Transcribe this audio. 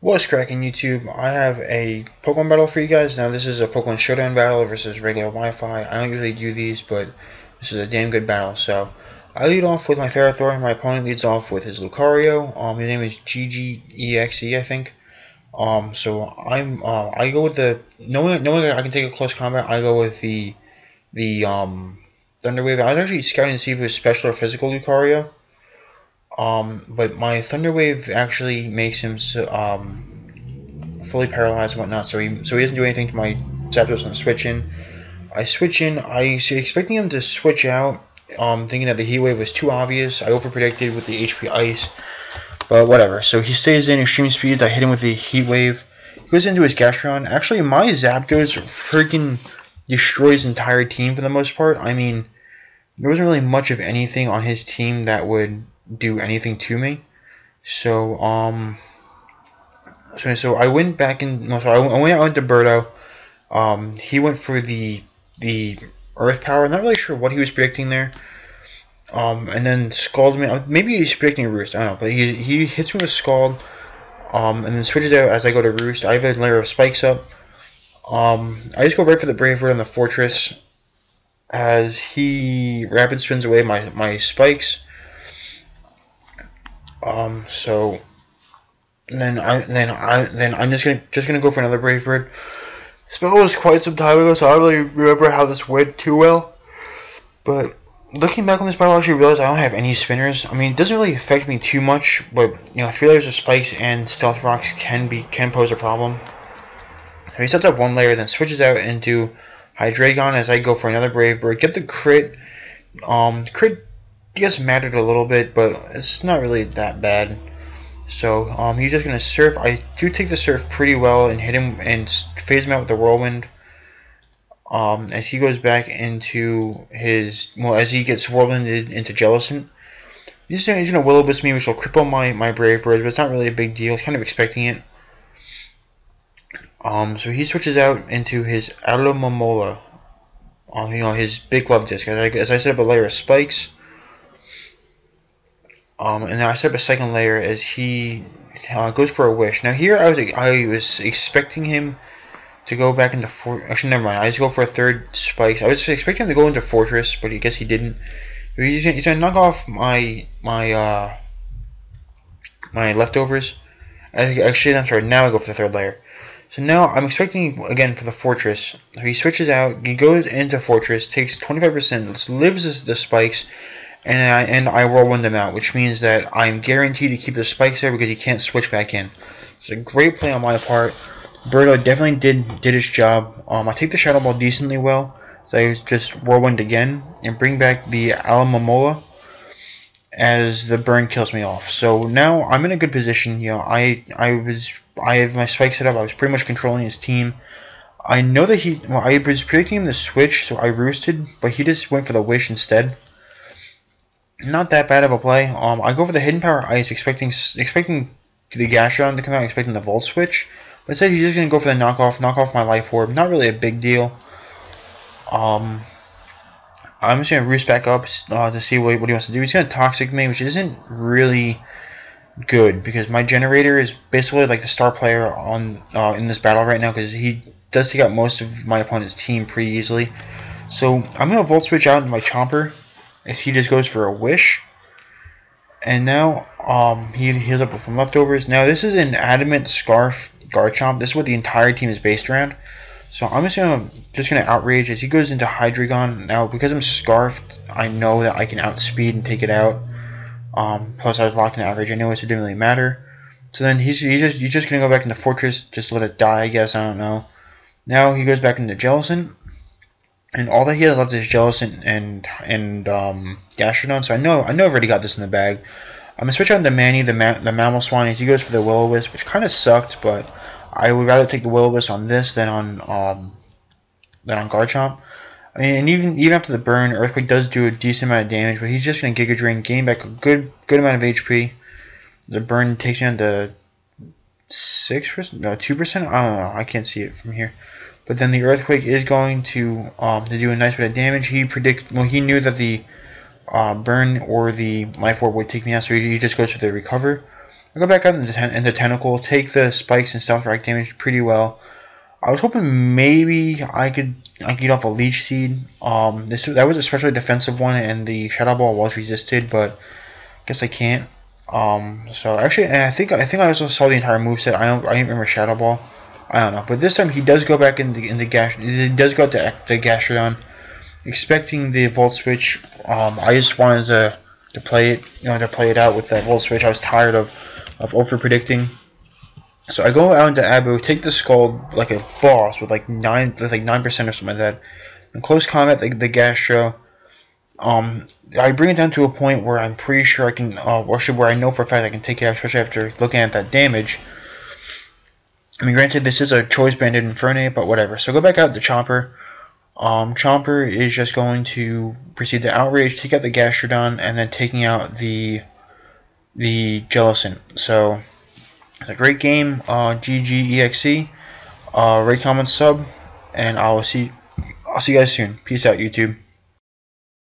What's cracking YouTube? I have a Pokemon battle for you guys. Now this is a Pokemon Showdown battle versus regular Wi-Fi. I don't usually do these, but this is a damn good battle. So I lead off with my Ferrothor. My opponent leads off with his Lucario. His name is GGexe, I think. So I go with the knowing I can take a close combat. I go with the Thunder Wave. I was actually scouting to see if it was special or physical Lucario. But my Thunder Wave actually makes him fully paralyzed and whatnot, so he doesn't do anything to my Zapdos on switch in. I switch in. I was expecting him to switch out, thinking that the Heat Wave was too obvious. I overpredicted with the HP Ice, but whatever. So he stays in extreme speeds. I hit him with the Heat Wave. He goes into his Gastron. Actually, my Zapdos freaking destroys his entire team for the most part. I mean, there wasn't really much of anything on his team that would do anything to me. So so I went back in. No, so I went out into Birdo. He went for the Earth Power. I'm not really sure what he was predicting there. And then Scald me. Maybe he's predicting Roost. I don't know. But he hits me with Scald. And then switches out as I go to Roost. I have a layer of spikes up. I just go right for the Brave Bird on the Fortress as he rapid spins away my spikes. So then I'm just gonna go for another Brave Bird. This battle was quite some time ago, so I don't really remember how this went too well. But looking back on this battle, I actually realized I don't have any spinners. I mean, it doesn't really affect me too much, but you know, 3 layers of spikes and stealth rocks can pose a problem. So he sets up 1 layer, then switches out into Hydreigon as I go for another Brave Bird. Get the crit. Crit, I guess, mattered a little bit, but it's not really that bad. So he's just gonna Surf. I do take the Surf pretty well and hit him and phase him out with the Whirlwind. As he goes back into his, well, as he gets Whirlwinded into Jellicent. He's gonna Will-O-Wisp me, which will cripple my Brave Birds, but it's not really a big deal. I was kind of expecting it. So he switches out into his Alomomola. You know, his Big Glove Disc. As I set up a layer of spikes. And then I set up a second layer as he goes for a Wish. Now here I was expecting him to go back into actually never mind. I just go for a third spikes. I was expecting him to go into Fortress, but I guess he didn't. He's gonna knock off my leftovers. Actually, I'm sorry. Now I go for the third layer. So now I'm expecting again for the Fortress. So he switches out. He goes into Fortress, takes 25%, lives the spikes. And I Whirlwind them out, which means that I'm guaranteed to keep the spikes there because he can't switch back in. It's a great play on my part. Birdo definitely did his job. I take the Shadow Ball decently well, so I just Whirlwind again and bring back the Alomomola as the burn kills me off. So now I'm in a good position. You know, I have my spikes set up. I was pretty much controlling his team. I know that I was predicting him to switch, so I roosted, but he just went for the Wish instead. Not that bad of a play. I go for the Hidden Power Ice, expecting the Gastron to come out, expecting the Volt Switch. But instead, he's just gonna go for the knock off my Life Orb. Not really a big deal. I'm just gonna roost back up to see what he wants to do. He's gonna Toxic me, which isn't really good because my Generator is basically like the star player on in this battle right now because he does take out most of my opponent's team pretty easily. So I'm gonna Volt Switch out into my Chomper. As he just goes for a Wish, and now he heals up with some leftovers. Now this is an Adamant Scarf Garchomp. This is what the entire team is based around. So I'm just gonna Outrage as he goes into Hydreigon. Now because I'm Scarfed, I know that I can outspeed and take it out. Plus I was locked in Outrage anyway, so it didn't really matter. So then he's just gonna go back into Fortress, just let it die. I guess, I don't know. Now he goes back into Jellicent. And all that he has left is Jellicent and Gastrodon, so I know I've already got this in the bag. I'm gonna switch out into Manny, the Mammal Swan, as he goes for the Will-O-Wisp, which kind of sucked, but I would rather take the Will-O-Wisp on this than on Garchomp. I mean, and even after the burn, Earthquake does do a decent amount of damage, but he's just gonna Giga Drain, gain back a good amount of HP. The burn takes me down to 6%, no 2%. I don't know. I can't see it from here. But then the Earthquake is going to do a nice bit of damage. He knew that the burn or the Life Orb would take me out, so he just goes for the Recover. I go back out into Tentacle, take the spikes and stealth rack damage pretty well. I was hoping maybe I could get off a Leech Seed. That was a especially defensive one, and the Shadow Ball was resisted, but I guess I can't. So actually, I think I also saw the entire moveset. I didn't remember Shadow Ball. I don't know, but this time he does go back into Gash. He does go to Gastrodon, expecting the Volt Switch. I just wanted to play it, to play it out with that Volt Switch. I was tired of over predicting. So I go out into Abu, take the Skull like a boss with like 9% or something like that. In close combat, the Gastro. I bring it down to a point where I'm pretty sure I can, where I know for a fact I can take it out, especially after looking at that damage. I mean, granted, this is a Choice Banded Infernape, but whatever. So go back out to Chomper. Chomper is just going to proceed to Outrage, take out the Gastrodon, and then taking out the Jellicent. So it's a great game. GGexe. Rate, comment, sub, and I'll see you guys soon. Peace out, YouTube.